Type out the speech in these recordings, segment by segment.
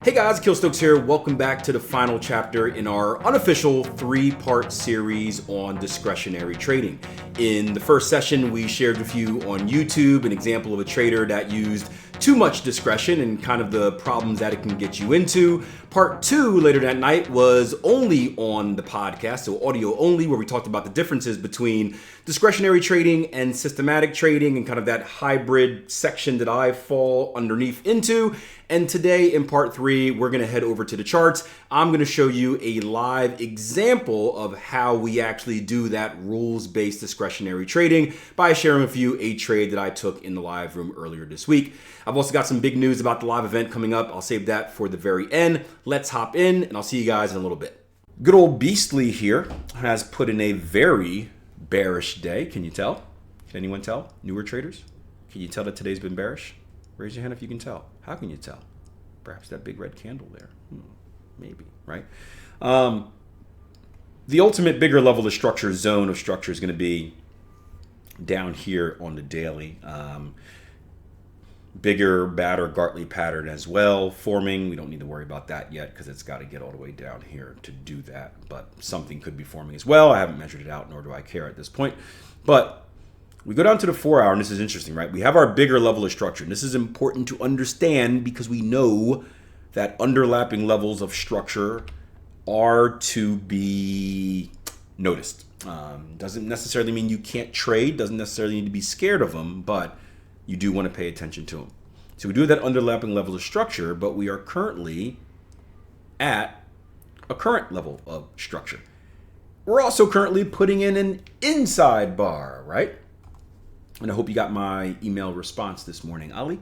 Hey guys, Akil Stokes here. Welcome back to the final chapter in our unofficial 3-part series on discretionary trading. In the first session, we shared with you on YouTube an example of a trader that used too much discretion and kind of the problems that it can get you into. Part 2 later that night was only on the podcast, so audio only, where we talked about the differences between discretionary trading and systematic trading and kind of that hybrid section that I fall underneath into. And today in part 3, we're going to head over to the charts. I'm going to show you a live example of how we actually do that rules-based discretionary trading by sharing with you a trade that I took in the live room earlier this week. I've also got some big news about the live event coming up. I'll save that for the very end. Let's hop in and I'll see you guys in a little bit. Good old Beastly here has put in a very bearish day. Can you tell? Can anyone tell? Newer traders? Can you tell that today's been bearish? Raise your hand if you can tell. How can you tell? Perhaps that big red candle there. Maybe, right? The ultimate bigger level of structure, zone of structure, is going to be down here on the daily. Bigger, badder Gartley pattern as well forming. We don't need to worry about that yet because it's got to get all the way down here to do that. But something could be forming as well. I haven't measured it out, nor do I care at this point. But we go down to the 4 hour, and this is interesting, right? We have our bigger level of structure. And this is important to understand because we know that underlapping levels of structure are to be noticed. Doesn't necessarily mean you can't trade, doesn't necessarily need to be scared of them, but you do want to pay attention to them. So we do that underlapping level of structure, but we are currently at a current level of structure. We're also currently putting in an inside bar, right? And I hope you got my email response this morning, Ali.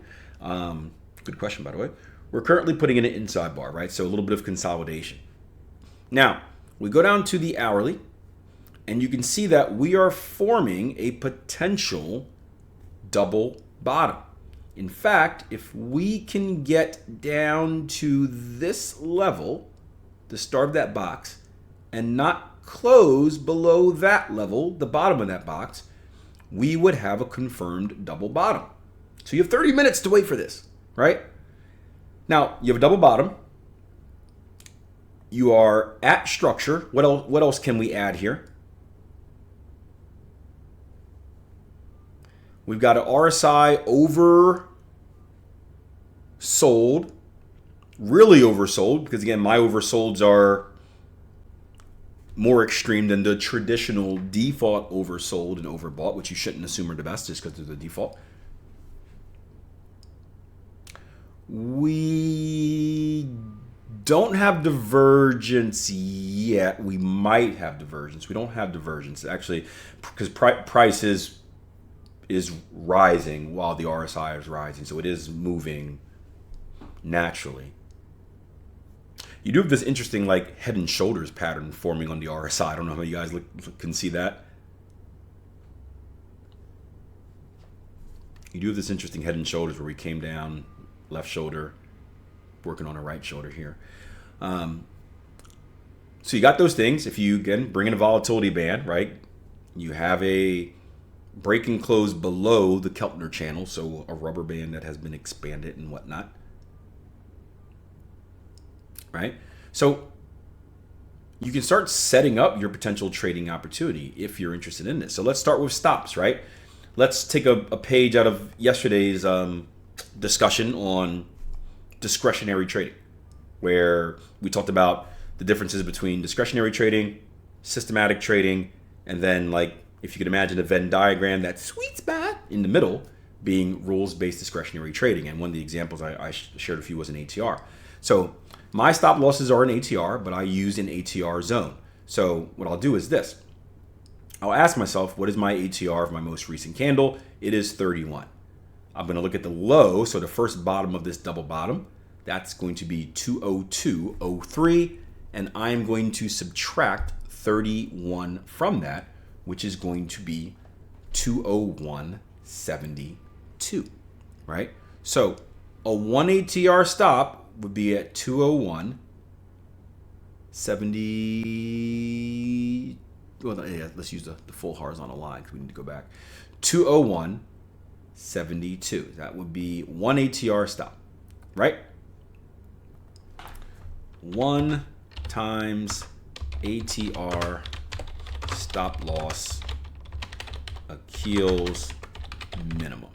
Good question, by the way. We're currently putting in an inside bar, right? So a little bit of consolidation. Now, we go down to the hourly, and you can see that we are forming a potential double bottom. In fact, if we can get down to this level, the start of that box, and not close below that level, the bottom of that box, we would have a confirmed double bottom. So you have 30 minutes to wait for this, right? Now, you have a double bottom. You are at structure. What else can we add here? We've got an RSI oversold, really oversold, because again, my oversolds are more extreme than the traditional default oversold and overbought, which you shouldn't assume are the best just because they're the default. We don't have divergence yet. We might have divergence. We don't have divergence actually, because price is rising while the RSI is rising, so it is moving naturally. You do have this interesting like head and shoulders pattern forming on the RSI. I don't know how you guys can see that. You do have this interesting head and shoulders where we came down, left shoulder, working on a right shoulder here. So you got those things. If you, again, bring in a volatility band, right? You have a break and close below the Keltner channel, so a rubber band that has been expanded and whatnot. Right? So you can start setting up your potential trading opportunity if you're interested in this. So let's start with stops, right? Let's take a page out of yesterday's discussion on discretionary trading, where we talked about the differences between discretionary trading, systematic trading, and then, like, if you could imagine a Venn diagram, that sweet spot in the middle being rules-based discretionary trading. And one of the examples I shared with you was an ATR. So my stop losses are an ATR, but I use an ATR zone. So what I'll do is this. I'll ask myself, what is my ATR of my most recent candle? It is 31. I'm going to look at the low, so the first bottom of this double bottom. That's going to be 202.03, and I'm going to subtract 31 from that, which is going to be 201.72, right? So a 1 ATR stop would be at 201.70. Well, yeah, let's use the full horizontal line because we need to go back. 201.72. That would be 1 ATR stop, right? 1 times ATR stop loss Akil's minimum,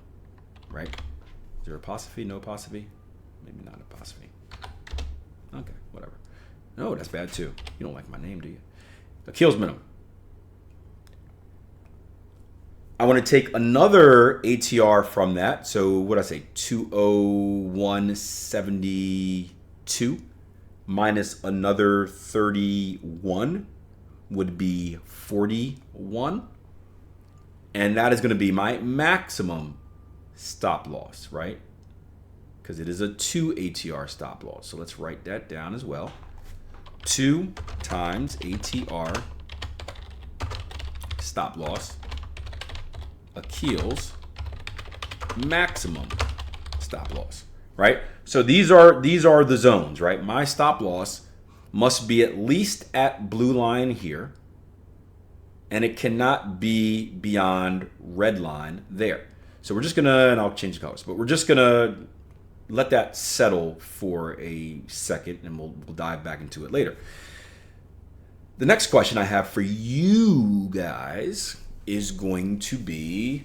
right? Is there apostrophe, no apostrophe? Maybe not apostrophe. Okay, whatever. No, that's bad too. You don't like my name, do you? Akil's minimum. I want to take another ATR from that. So what did I say? 201.72 minus another 31 would be 41. And that is going to be my maximum stop loss, right? Because it is a 2 ATR stop loss. So let's write that down as well. 2 times ATR stop loss Akil's maximum stop loss, right? So these are the zones, right? My stop loss must be at least at blue line here, and it cannot be beyond red line there. So we're just gonna, and I'll change the colors, but we're just gonna let that settle for a second, and we'll dive back into it later. The next question I have for you guys is going to be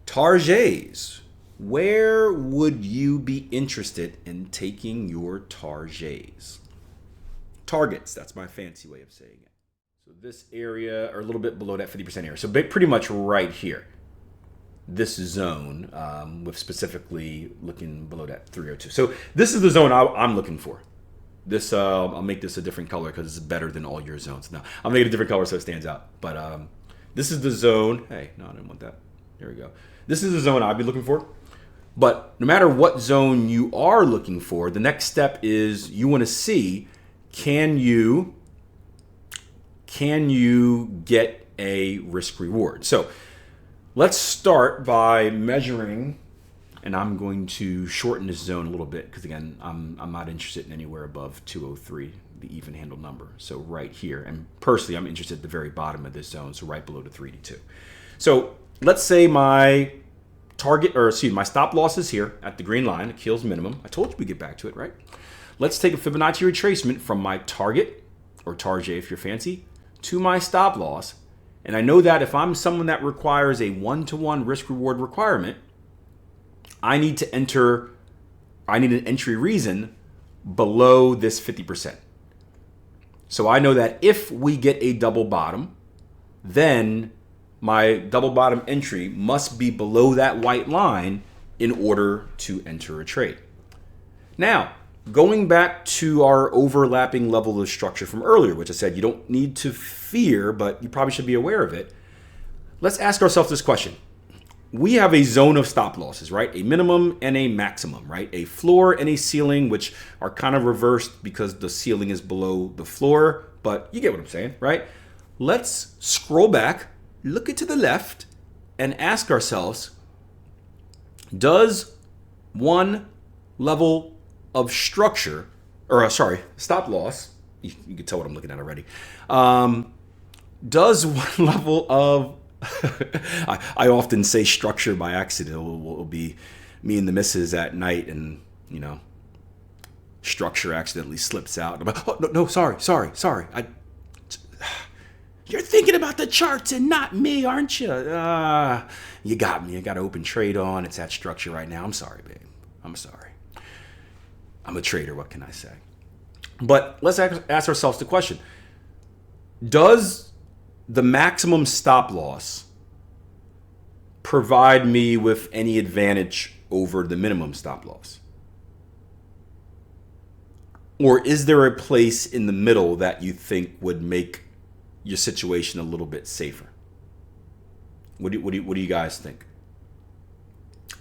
targets. Where would you be interested in taking your targets? Targets, that's my fancy way of saying it. So this area, or a little bit below that 50% area. So pretty much right here. This zone, with specifically looking below that 302. So this is the zone I'm looking for. This, I'll make this a different color because it's better than all your zones. No, I'll make it a different color so it stands out. But this is the zone. Hey, no, I didn't want that. There we go. This is the zone I'd be looking for. But no matter what zone you are looking for, the next step is you want to see, can you get a risk reward? So let's start by measuring, and I'm going to shorten this zone a little bit because again, I'm not interested in anywhere above 203. The even handle number. So right here, and personally, I'm interested at the very bottom of this zone, so right below the 382. So let's say my target, or excuse me, my stop loss is here at the green line, Akil's minimum. I told you we get back to it, right? Let's take a Fibonacci retracement from my target, or target if you're fancy, to my stop loss. And I know that if I'm someone that requires a one-to-one risk reward requirement, I need an entry reason below this 50%. So I know that if we get a double bottom, then my double bottom entry must be below that white line in order to enter a trade. Now, going back to our overlapping level of structure from earlier, which I said you don't need to fear, but you probably should be aware of it. Let's ask ourselves this question. We have a zone of stop losses, right? A minimum and a maximum, right? A floor and a ceiling, which are kind of reversed because the ceiling is below the floor, but you get what I'm saying, right? Let's scroll back, look it to the left, and ask ourselves, does one level of structure, or stop loss, you can tell what I'm looking at already, does one level of I often say structure by accident. It will be me and the missus at night, and structure accidentally slips out. I'm like, oh no, sorry. You're thinking about the charts and not me, aren't you? You got me. I got open trade on. It's at structure right now. I'm sorry, babe. I'm sorry. I'm a trader. What can I say? But let's ask ourselves the question: does the maximum stop loss provide me with any advantage over the minimum stop loss? Or is there a place in the middle that you think would make your situation a little bit safer? What do you guys think?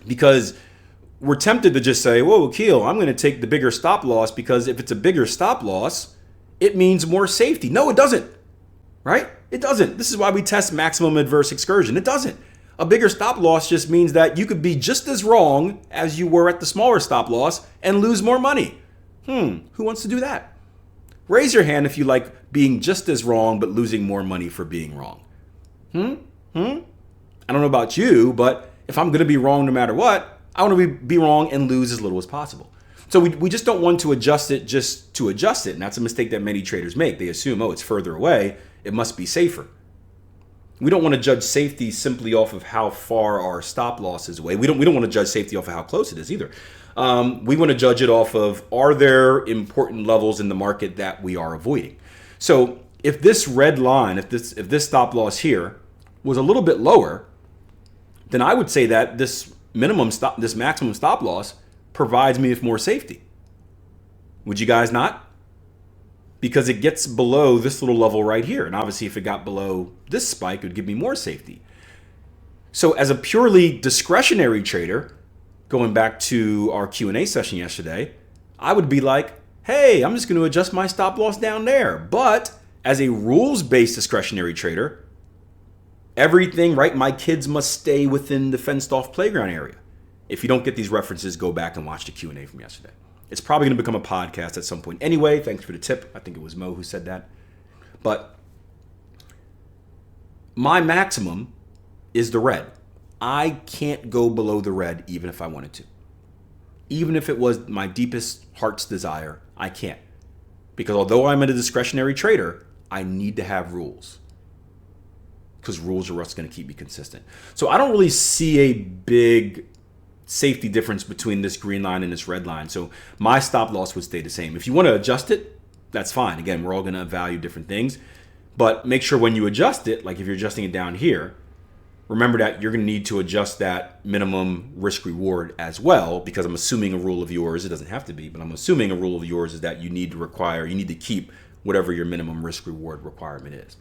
Because we're tempted to just say, whoa, Akil, I'm going to take the bigger stop loss because if it's a bigger stop loss, it means more safety. No, it doesn't, right? It doesn't. This is why we test maximum adverse excursion. It doesn't. A bigger stop loss just means that you could be just as wrong as you were at the smaller stop loss and lose more money. Who wants to do that? Raise your hand if you like being just as wrong but losing more money for being wrong. I don't know about you, but if I'm going to be wrong no matter what, I want to be wrong and lose as little as possible. So we just don't want to adjust it just to adjust it. And that's a mistake that many traders make. They assume, oh, it's further away, it must be safer. We don't want to judge safety simply off of how far our stop loss is away. We don't want to judge safety off of how close it is either. We want to judge it off of, are there important levels in the market that we are avoiding? So if this red line, if this stop loss here was a little bit lower, then I would say that this maximum stop loss provides me with more safety. Would you guys not? Because it gets below this little level right here. And obviously if it got below this spike, it would give me more safety. So as a purely discretionary trader, going back to our Q&A session yesterday, I would be like, hey, I'm just going to adjust my stop loss down there. But as a rules-based discretionary trader, everything, right? My kids must stay within the fenced-off playground area. If you don't get these references, go back and watch the Q&A from yesterday. It's probably going to become a podcast at some point anyway. Thanks for the tip. I think it was Mo who said that. But my maximum is the red. I can't go below the red even if I wanted to. Even if it was my deepest heart's desire, I can't. Because although I'm a discretionary trader, I need to have rules. Because rules are what's going to keep me consistent. So I don't really see a big safety difference between this green line and this red line. So my stop loss would stay the same. If you want to adjust it, that's fine. Again, we're all going to value different things. But make sure when you adjust it, like if you're adjusting it down here, remember that you're going to need to adjust that minimum risk reward as well, because I'm assuming a rule of yours, it doesn't have to be, but I'm assuming a rule of yours is that you need to keep whatever your minimum risk reward requirement is.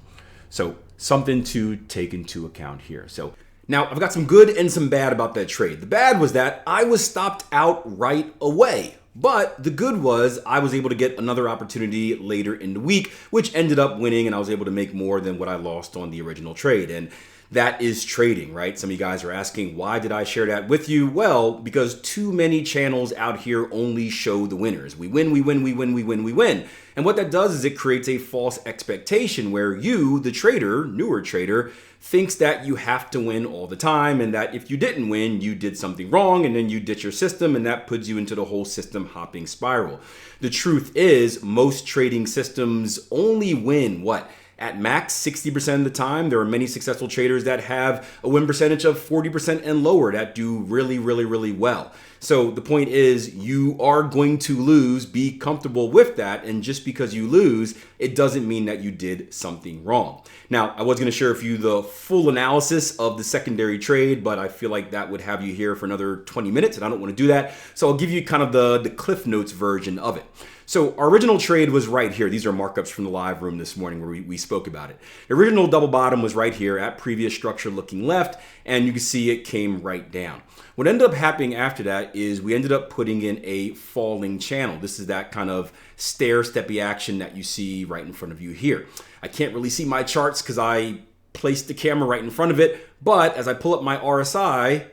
So something to take into account here. So now I've got some good and some bad about that trade. The bad was that I was stopped out right away. But the good was I was able to get another opportunity later in the week, which ended up winning, and I was able to make more than what I lost on the original trade. And that is trading, right? Some of you guys are asking, why did I share that with you? Well, because too many channels out here only show the winners. We win, we win, we win, we win, we win. And what that does is it creates a false expectation where you, the trader, newer trader, thinks that you have to win all the time, and that if you didn't win, you did something wrong, and then you ditch your system, and that puts you into the whole system hopping spiral. The truth is, most trading systems only win what? At max 60% of the time. There are many successful traders that have a win percentage of 40% and lower that do really, really, really well. So the point is, you are going to lose. Be comfortable with that. And just because you lose, it doesn't mean that you did something wrong. Now, I was going to share with you the full analysis of the secondary trade, but I feel like that would have you here for another 20 minutes, and I don't want to do that. So I'll give you kind of the Cliff Notes version of it. So our original trade was right here. These are markups from the live room this morning where we spoke about it. The original double bottom was right here at previous structure looking left, and you can see it came right down. What ended up happening after that is we ended up putting in a falling channel. This is that kind of stair-steppy action that you see right in front of you here. I can't really see my charts because I placed the camera right in front of it, but as I pull up my RSI,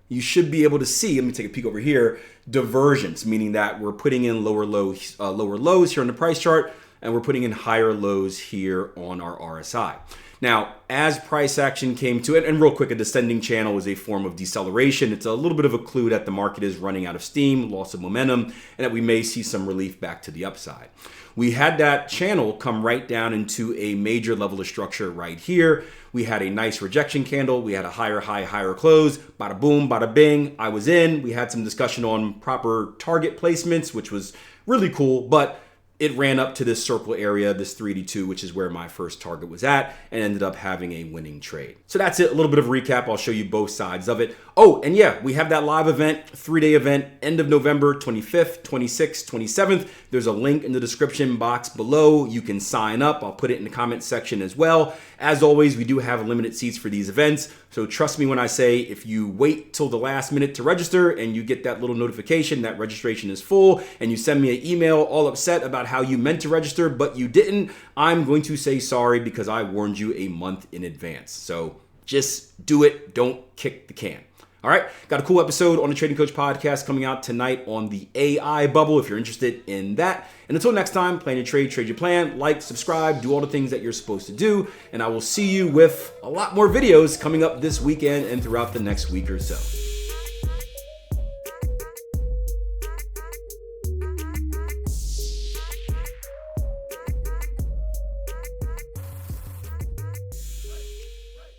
you should be able to see, let me take a peek over here, divergence, meaning that we're putting in lower lows here on the price chart, and we're putting in higher lows here on our RSI. Now, as price action came to it, and real quick, a descending channel is a form of deceleration. It's a little bit of a clue that the market is running out of steam, loss of momentum, and that we may see some relief back to the upside. We had that channel come right down into a major level of structure right here. We had a nice rejection candle. We had a higher high, higher close. Bada boom, bada bing. I was in. We had some discussion on proper target placements, which was really cool, but it ran up to this circle area, this 382, which is where my first target was at, and ended up having a winning trade. So that's it, a little bit of recap. I'll show you both sides of it. Oh, and yeah, we have that live event, 3-day event, end of November 25th, 26th, 27th. There's a link in the description box below. You can sign up. I'll put it in the comment section as well. As always, we do have limited seats for these events. So trust me when I say, if you wait till the last minute to register and you get that little notification that registration is full, and you send me an email all upset about how you meant to register but you didn't, I'm going to say sorry because I warned you a month in advance. So just do it. Don't kick the can. All right, got a cool episode on the Trading Coach podcast coming out tonight on the AI bubble if you're interested in that. And until next time, plan your trade, trade your plan, like, subscribe, do all the things that you're supposed to do. And I will see you with a lot more videos coming up this weekend and throughout the next week or so.